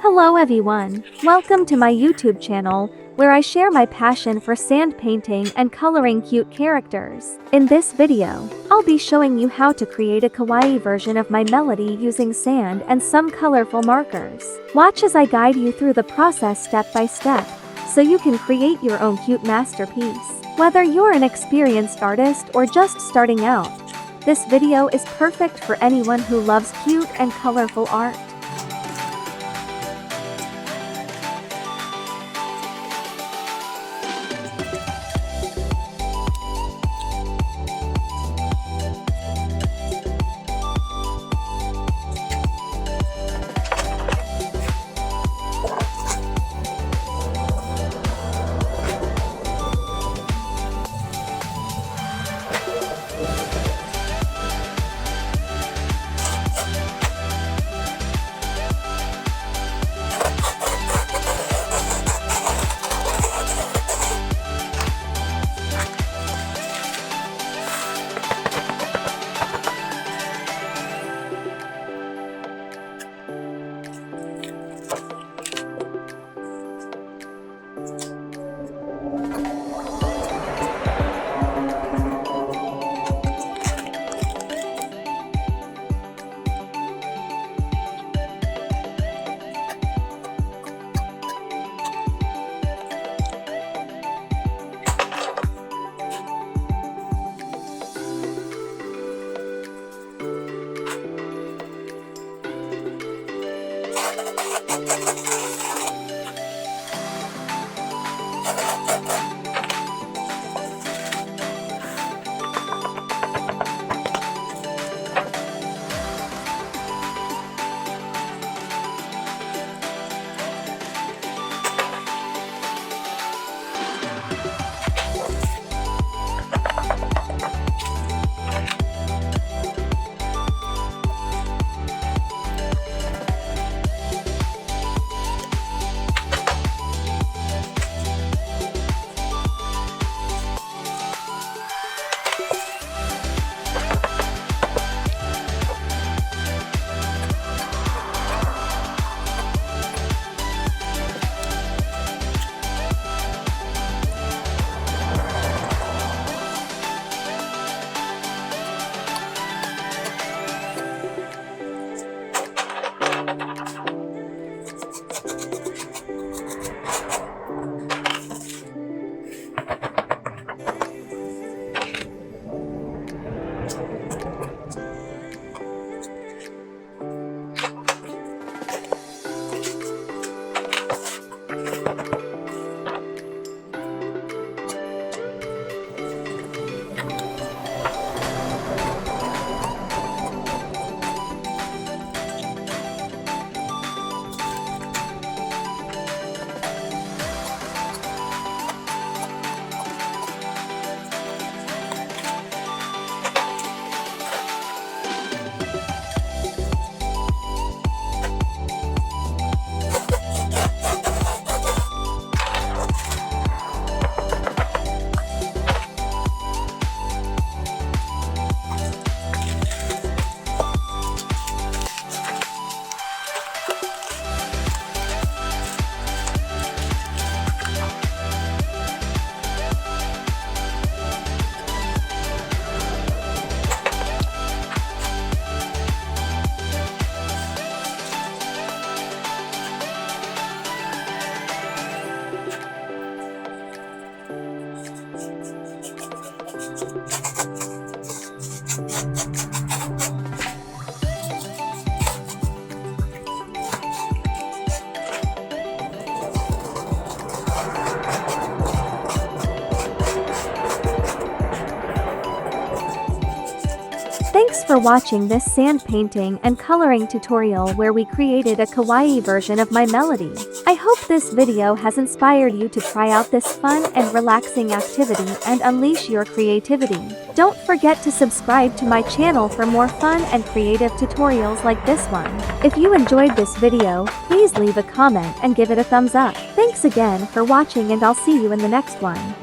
Hello everyone, welcome to my YouTube channel, where I share my passion for sand painting and coloring cute characters. In this video, I'll be showing you how to create a kawaii version of my melody using sand and some colorful markers. Watch as I guide you through the process step by step, so you can create your own cute masterpiece. Whether you're an experienced artist or just starting out, this video is perfect for anyone who loves cute and colorful art. Thanks for watching this sand painting and coloring tutorial where we created a kawaii version of my melody. I hope this video has inspired you to try out this fun and relaxing activity and unleash your creativity. Don't forget to subscribe to my channel for more fun and creative tutorials like this one. If you enjoyed this video, please leave a comment and give it a thumbs up. Thanks again for watching, and I'll see you in the next one.